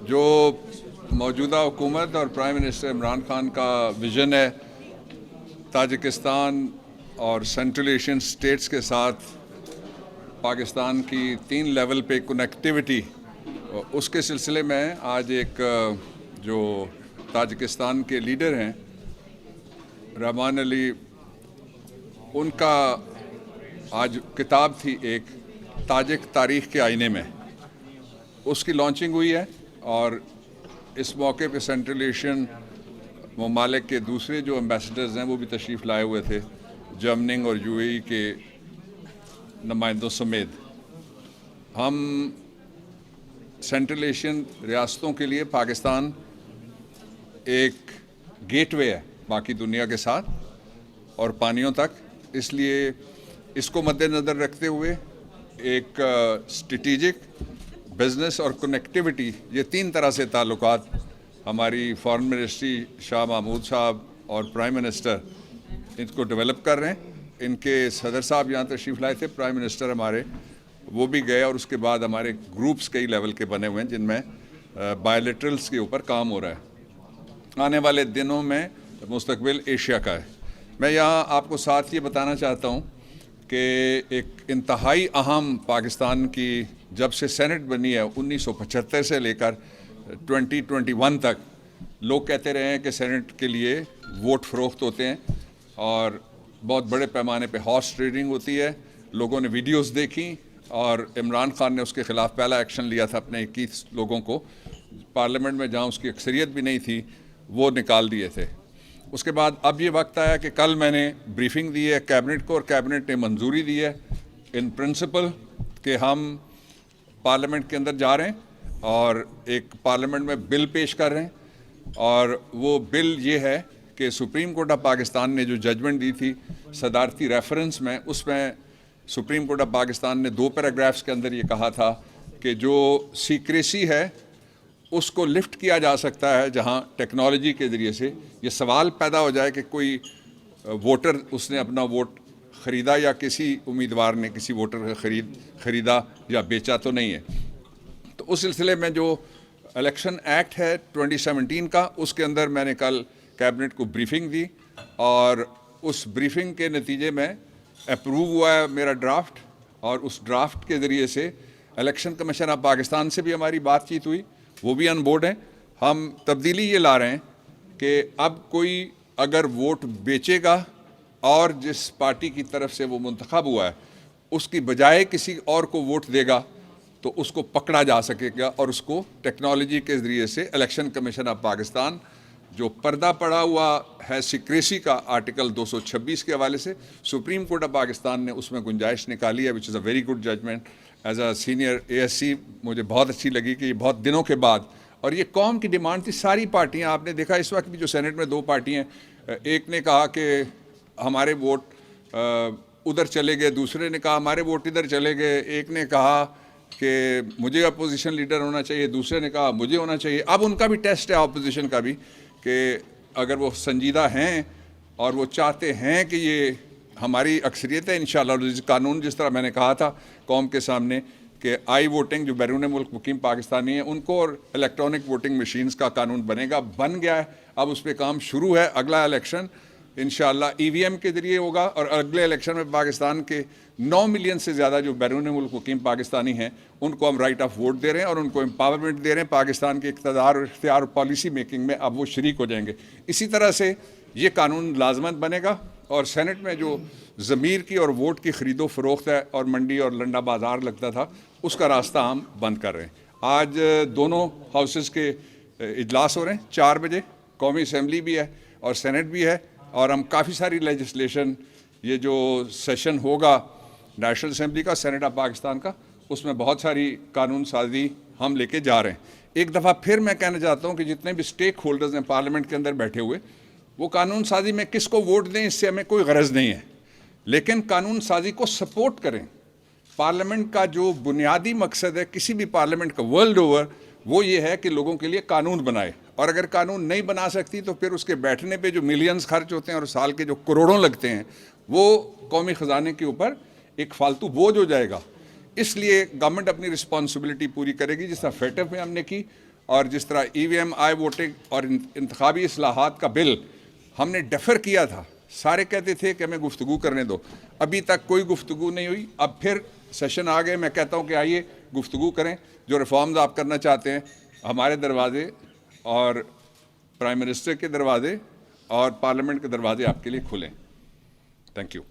जो मौजूदा हुकूमत और प्राइम मिनिस्टर इमरान खान का विज़न है ताजिकिस्तान और सेंट्रल एशियन स्टेट्स के साथ पाकिस्तान की 3 लेवल पे कनेक्टिविटी, उसके सिलसिले में आज एक जो ताजिकिस्तान के लीडर हैं रहमान अली, उनका आज किताब थी एक ताजिक तारीख़ के आईने में, उसकी लॉन्चिंग हुई है। और इस मौके पे सेंट्रल एशियन ममालिक के दूसरे जो एम्बेसडर्स हैं वो भी तशरीफ़ लाए हुए थे, जर्मनी और यूएई के नुमाइंदों समेत। हम सेंट्रल एशियन रियासतों के लिए पाकिस्तान एक गेटवे है बाकी दुनिया के साथ और पानियों तक, इसलिए इसको मद्देनज़र रखते हुए एक स्ट्रेटेजिक बिज़नेस और कनेक्टिविटी, ये 3 तरह से ताल्लुकात हमारी फॉरेन मिनिस्ट्री शाह महमूद साहब और प्राइम मिनिस्टर इनको डेवलप कर रहे हैं। इनके सदर साहब यहाँ तशरीफ़ लाए थे, प्राइम मिनिस्टर हमारे वो भी गए, और उसके बाद हमारे ग्रुप्स कई लेवल के बने हुए हैं जिनमें बायलैटरल्स के ऊपर काम हो रहा है। आने वाले दिनों में मुस्तकबिल एशिया का है। मैं यहाँ आपको साथ ये बताना चाहता हूँ कि एक इंतहाई अहम पाकिस्तान की जब से सेनेट बनी है 1975 से लेकर 2021 तक, लोग कहते रहे हैं कि सेनेट के लिए वोट फ़रोख्त होते हैं और बहुत बड़े पैमाने पे हॉर्स ट्रेडिंग होती है। लोगों ने वीडियोस देखी और इमरान खान ने उसके ख़िलाफ़ पहला एक्शन लिया था। अपने 21 लोगों को पार्लियामेंट में जहाँ उसकी अक्सरियत भी नहीं थी वो निकाल दिए थे। उसके बाद अब ये वक्त आया कि कल मैंने ब्रीफिंग दी है कैबिनेट को और कैबिनेट ने मंजूरी दी है इन प्रिंसिपल कि हम पार्लियामेंट के अंदर जा रहे हैं और एक पार्लियामेंट में बिल पेश कर रहे हैं। और वो बिल ये है कि सुप्रीम कोर्ट ऑफ पाकिस्तान ने जो जजमेंट दी थी सदारती रेफरेंस में, उसमें सुप्रीम कोर्ट ऑफ पाकिस्तान ने 2 पैराग्राफ्स के अंदर ये कहा था कि जो सीक्रेसी है उसको लिफ्ट किया जा सकता है जहां टेक्नोलॉजी के ज़रिए से ये सवाल पैदा हो जाए कि कोई वोटर उसने अपना वोट ख़रीदा या किसी उम्मीदवार ने किसी वोटर का ख़रीदा या बेचा तो नहीं है। तो उस सिलसिले में जो इलेक्शन एक्ट है 2017 का, उसके अंदर मैंने कल कैबिनेट को ब्रीफिंग दी और उस ब्रीफिंग के नतीजे में अप्रूव हुआ है मेरा ड्राफ्ट। और उस ड्राफ्ट के ज़रिए से इलेक्शन कमीशन ऑफ पाकिस्तान से भी हमारी बातचीत हुई, वो भी ऑन बोर्ड हैं। हम तब्दीली ये ला रहे हैं कि अब कोई अगर वोट बेचेगा और जिस पार्टी की तरफ से वो मुंतखब हुआ है उसकी बजाय किसी और को वोट देगा तो उसको पकड़ा जा सकेगा और उसको टेक्नोलॉजी के ज़रिए से इलेक्शन कमीशन ऑफ पाकिस्तान जो पर्दा पड़ा हुआ है सिक्रेसी का आर्टिकल 226 के हवाले से, सुप्रीम कोर्ट ऑफ पाकिस्तान ने उसमें गुंजाइश निकाली है, which is a very good judgement. As a senior ASC मुझे बहुत अच्छी लगी कि ये बहुत दिनों के बाद, और ये कौम की डिमांड थी। सारी पार्टियां, आपने देखा इस वक्त भी जो सेनेट में 2 पार्टियां, एक ने कहा कि हमारे वोट उधर चले गए, दूसरे ने कहा हमारे वोट इधर चले गए, एक ने कहा कि मुझे अपोजिशन लीडर होना चाहिए, दूसरे ने कहा मुझे होना चाहिए। अब उनका भी टेस्ट है अपोजिशन का भी कि अगर वो संजीदा हैं और वो चाहते हैं कि ये हमारी अक्सरियत है इंशाअल्लाह, कानून जिस तरह मैंने कहा था कौम के सामने कि आई वोटिंग जो बैरून मुल्क मुकीम पाकिस्तानी हैं उनको और इलेक्ट्रॉनिक वोटिंग मशीन्स का कानून बनेगा, बन गया है, अब उस पर काम शुरू है। अगला इलेक्शन इंशाअल्लाह EVM के ज़रिए होगा और अगले इलेक्शन में पाकिस्तान के 9 मिलियन से ज़्यादा जो बैरून मुल्क मुकीम पाकिस्तानी हैं उनको हम राइट ऑफ वोट दे रहे हैं और उनको एम्पावरमेंट दे रहे हैं। पाकिस्तान के इक़्तिदार और इख्तियार और पॉलिसी मेकिंग में अब वो शरीक हो जाएंगे। इसी तरह से ये कानून लाजमत बनेगा और सेनेट में जो ज़मीर की और वोट की ख़रीदो फ़रोख्त है और मंडी और लंडा बाज़ार लगता था उसका रास्ता हम बंद कर रहे हैं। आज दोनों हाउसेस के इजलास हो रहे हैं 4 बजे, कौमी असम्बली भी है और सेनेट भी है, और हम काफ़ी सारी लेजिस्लेशन, ये जो सेशन होगा नेशनल असम्बली का, सेनेट ऑफ पाकिस्तान का, उसमें बहुत सारी कानून साजी हम लेके जा रहे हैं। एक दफ़ा फिर मैं कहना चाहता हूँ कि जितने भी स्टेक होल्डर्स हैं पार्लियामेंट के अंदर बैठे हुए, वो कानून साजी में किसको वोट दें इससे हमें कोई गरज नहीं है, लेकिन कानून साजी को सपोर्ट करें। पार्लियामेंट का जो बुनियादी मकसद है किसी भी पार्लियामेंट का वर्ल्ड ओवर, वो ये है कि लोगों के लिए कानून बनाए, और अगर कानून नहीं बना सकती तो फिर उसके बैठने पे जो मिलियंस खर्च होते हैं और साल के जो करोड़ों लगते हैं वो कौमी ख़जाने के ऊपर एक फालतू बोझ हो जाएगा। इसलिए गवर्नमेंट अपनी रिस्पॉन्सिबिलिटी पूरी करेगी जिस तरह फेटअप में हमने की, और जिस तरह EVM आई वोटिंग और इंतखाबी इस्लाहात का बिल हमने डेफर किया था, सारे कहते थे कि हमें गुफ्तगू करने दो, अभी तक कोई गुफ्तगू नहीं हुई। अब फिर सेशन आ गए, मैं कहता हूँ कि आइए गुफ्तगू करें, जो रिफॉर्म्स आप करना चाहते हैं, हमारे दरवाजे और प्राइम मिनिस्टर के दरवाजे और पार्लियामेंट के दरवाजे आपके लिए खुले। Thank you.